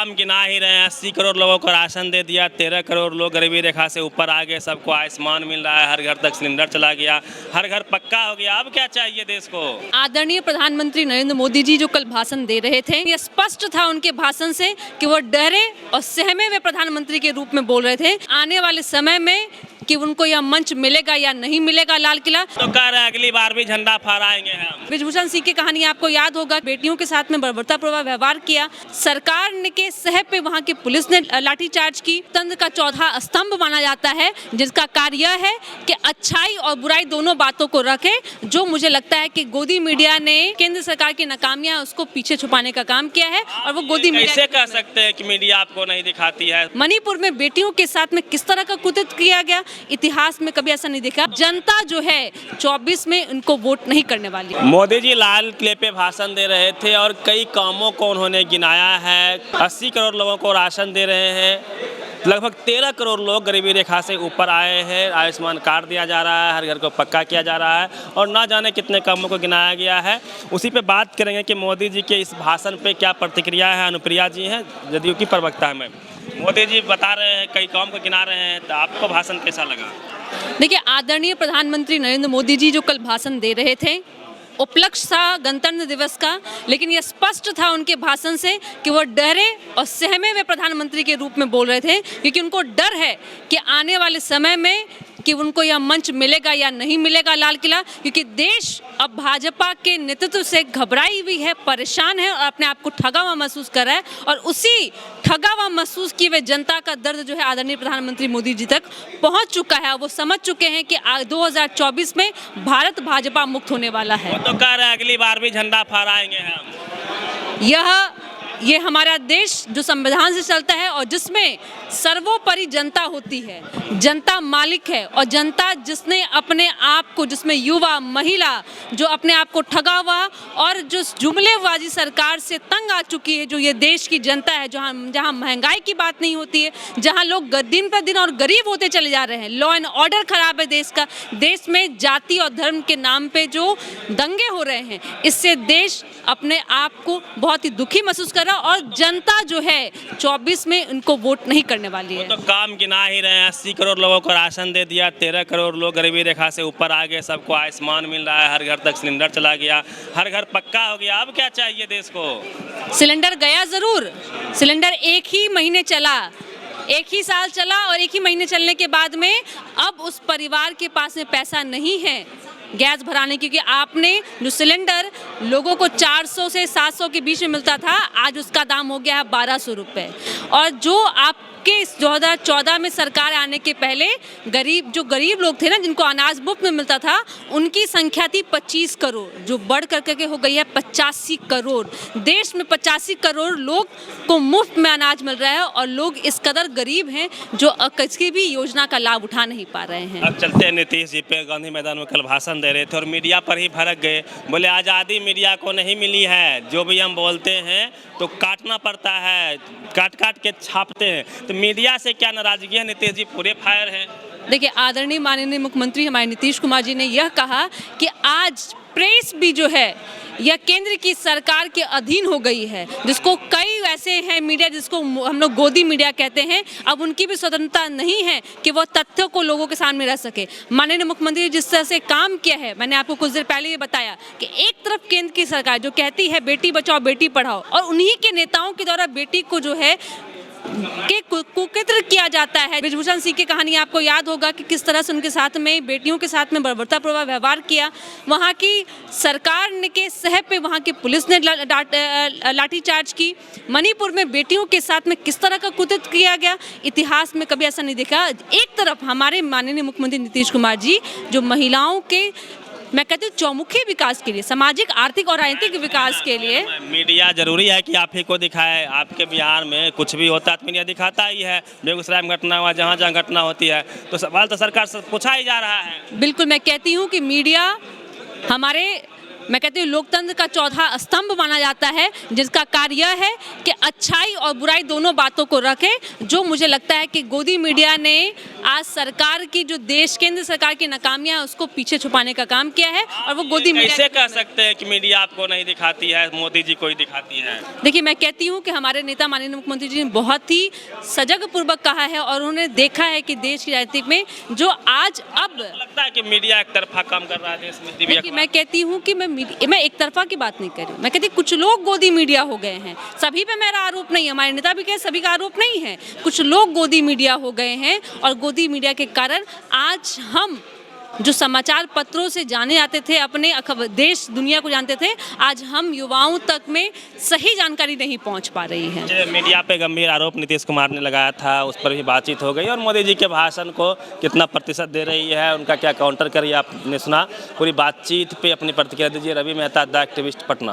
काम गिना ही रहे हैं। 80 करोड़ लोगों को राशन दे दिया, 13 करोड़ लोग गरीबी रेखा से ऊपर आ गए, सबको आयुष्मान मिल रहा है, हर घर तक सिलेंडर चला गया, हर घर पक्का हो गया। अब क्या चाहिए देश को? आदरणीय प्रधानमंत्री नरेंद्र मोदी जी जो कल भाषण दे रहे थे, ये स्पष्ट था उनके भाषण से कि वो डरे और सहमे हुए प्रधानमंत्री के रूप में बोल रहे थे। आने वाले समय में कि उनको यह मंच मिलेगा या नहीं मिलेगा लाल किला, तो कह रहे हैं अगली बार भी झंडा फहराएंगे हम। ब्रिजभूषण सिंह की कहानी आपको याद होगा, बेटियों के साथ में बर्बरतापूर्वक व्यवहार किया, सरकार ने के सहब पे वहाँ की पुलिस ने लाठीचार्ज की। तंत्र का चौथा स्तंभ माना जाता है, जिसका कार्य यह है कि अच्छाई और बुराई दोनों बातों को रखे। जो मुझे लगता है कि गोदी मीडिया ने केंद्र सरकार की नाकामियां उसको पीछे छुपाने का काम किया है। और वो गोदी मीडिया कैसे कह सकते हैं कि मीडिया आपको नहीं दिखाती है? मणिपुर में बेटियों के साथ में किस तरह का कुकृत्य किया गया, इतिहास में कभी ऐसा नहीं देखा। जनता जो है 24 में उनको वोट नहीं करने वाली। मोदी जी लाल किले पे भाषण दे रहे थे और कई कामों को उन्होंने गिनाया है। 80 करोड़ लोगों को राशन दे रहे हैं, लगभग 13 करोड़ लोग गरीबी रेखा से ऊपर आए हैं, आयुष्मान कार्ड दिया जा रहा है, हर घर को पक्का किया जा रहा है और ना जाने कितने कामों को गिनाया गया है। उसी पे बात करेंगे कि मोदी जी के इस भाषण पे क्या प्रतिक्रिया है। अनुप्रिया जी हैं जदयू की प्रवक्ता में। मोदी जी बता रहे हैं, कई काम को गिना रहे हैं, तो आपको भाषण कैसा लगा? देखिए, आदरणीय प्रधानमंत्री नरेंद्र मोदी जी जो कल भाषण दे रहे थे, उपलक्ष्य था गणतंत्र दिवस का, लेकिन यह स्पष्ट था उनके भाषण से कि वो डरे और सहमे हुए प्रधानमंत्री के रूप में बोल रहे थे, क्योंकि उनको डर है कि आने वाले समय में कि उनको यह मंच मिलेगा या नहीं मिलेगा लाल किला, क्योंकि देश अब भाजपा के नेतृत्व से घबराई हुई है, परेशान है और अपने आप को ठगा हुआ महसूस कर रहा है। और उसी ठगा हुआ महसूस किए हुए जनता का दर्द जो है आदरणीय प्रधानमंत्री मोदी जी तक पहुंच चुका है। वो समझ चुके हैं कि 2024 में भारत भाजपा मुक्त होने वाला है। वो तो कह रहे हैं अगली बार भी झंडा फहराएंगे हम। ये हमारा देश जो संविधान से चलता है और जिसमें सर्वोपरि जनता होती है, जनता मालिक है और जनता जिसने अपने आप को, जिसमें युवा महिला जो अपने आप को ठगा हुआ और जो जुमलेबाजी सरकार से तंग आ चुकी है, जो ये देश की जनता है, जहाँ महंगाई की बात नहीं होती है, जहाँ लोग दिन पर दिन और गरीब होते चले जा रहे हैं, लॉ एंड ऑर्डर खराब है देश का, देश में जाति और धर्म के नाम पे जो दंगे हो रहे हैं, इससे देश अपने आप को बहुत ही दुखी महसूस कर रहा है और जनता जो है 24 में उनको वोट नहीं करने वाली है। तो काम गिना ही रहे हैं। 80 करोड़ लोगों को राशन दे दिया, 13 करोड़ लोग गरीबी रेखा से ऊपर आ गए, सबको आयुष्मान मिल रहा है, हर घर तक सिलेंडर चला गया, हर घर पक्का हो गया। अब क्या चाहिए देश को? सिलेंडर गया जरूर, सिलेंडर एक ही महीने चला, एक ही साल चला और एक ही महीने चलने के बाद में अब उस परिवार के पास में पैसा नहीं है गैस भराने, क्योंकि आपने जो सिलेंडर लोगों को 400 से 700 के बीच में मिलता था, आज उसका दाम हो गया है 1200 रुपये। और जो आपके 2014 में सरकार आने के पहले जो गरीब लोग थे ना, जिनको अनाज मुफ्त में मिलता था, उनकी संख्या थी 25 करोड़, जो बढ़ करके हो गई है 85 करोड़। देश में 85 करोड़ लोग को मुफ्त में अनाज मिल रहा है और लोग इस कदर गरीब हैं जो किसी भी योजना का लाभ उठा नहीं पा रहे हैं। अब चलते हैं नीतीश जी पे। गांधी मैदान में कल भाषण दे रहे थे और मीडिया पर ही भड़क गए, बोले आज़ादी मीडिया को नहीं मिली है, जो भी हम बोलते हैं तो काटना पड़ता है, काट काट के छापते हैं। तो मीडिया से क्या नाराजगी है? नीतीश जी पूरे फायर हैं। देखिए, आदरणीय माननीय मुख्यमंत्री हमारे नीतीश कुमार जी ने यह कहा कि आज प्रेस भी जो है यह केंद्र की सरकार के अधीन हो गई है, जिसको कई ऐसे हैं मीडिया जिसको हम लोग गोदी मीडिया कहते हैं, अब उनकी भी स्वतंत्रता नहीं है कि वो तथ्यों को लोगों के सामने रख सके। माननीय मुख्यमंत्री जिस तरह से काम किया है, मैंने आपको कुछ देर पहले ये बताया कि एक तरफ केंद्र की सरकार जो कहती है बेटी बचाओ बेटी पढ़ाओ, और उन्हीं के नेताओं के द्वारा बेटी को जो है के कुकृत्य किया जाता है। ब्रिजभूषण सिंह की कहानी आपको याद होगा कि किस तरह से उनके साथ में, बेटियों के साथ में बर्बरतापूर्वक व्यवहार किया। वहाँ की सरकार ने के सहब पे वहाँ की पुलिस ने लाठीचार्ज की। मणिपुर में बेटियों के साथ में किस तरह का कुकृत्य किया गया, इतिहास में कभी ऐसा नहीं देखा। एक तरफ हमारे माननीय मुख्यमंत्री नीतीश कुमार जी जो महिलाओं के, मैं कहती हूँ, चौमुखी विकास के लिए, सामाजिक, आर्थिक और राजनीतिक विकास के लिए मीडिया जरूरी है कि आप ही को दिखाए। आपके बिहार में कुछ भी होता है तो मीडिया दिखाता ही है। बेगूसराय में घटना हुआ, जहाँ जहाँ घटना होती है तो सवाल तो सरकार से पूछा ही जा रहा है। बिल्कुल, मैं कहती हूँ कि मीडिया हमारे, मैं कहती हूँ, लोकतंत्र का चौथा स्तंभ माना जाता है, जिसका कार्य यह है कि अच्छाई और बुराई दोनों बातों को रखे। जो मुझे लगता है कि गोदी मीडिया ने आज सरकार की जो देश केंद्र सरकार की नाकामियां हैं उसको पीछे छुपाने का काम किया है और वो गोदी मीडिया कैसे कह सकते हैं कि मीडिया आपको नहीं दिखाती है, मोदी जी को ही दिखाती है? देखिए, मैं कहती हूँ कि हमारे नेता माननीय मुख्यमंत्री जी ने बहुत ही सजग पूर्वक कहा है और उन्होंने देखा है कि देश की राजनीति में जो आज अब लगता है कि मीडिया एक तरफा काम कर रहा है देश में। देखिए, मैं कहती हूँ कि मैं एक तरफा की बात नहीं कर रही हूँ। मैं कहती हूँ कुछ लोग गोदी मीडिया हो गए हैं, सभी पे मेरा आरोप नहीं है, हमारे नेता भी कहे सभी का आरोप नहीं है, कुछ लोग गोदी मीडिया हो गए हैं और गोदी मीडिया के कारण आज हम जो समाचार पत्रों से जाने जाते थे, अपने देश दुनिया को जानते थे, आज हम युवाओं तक में सही जानकारी नहीं पहुंच पा रही है। मीडिया पे गंभीर आरोप नीतीश कुमार ने लगाया था, उस पर भी बातचीत हो गई और मोदी जी के भाषण को कितना प्रतिशत दे रही है, उनका क्या काउंटर करिए आपने सुना। पूरी बातचीत पे अपनी प्रतिक्रिया दीजिए। Ravi Mehta, the activist, Patna.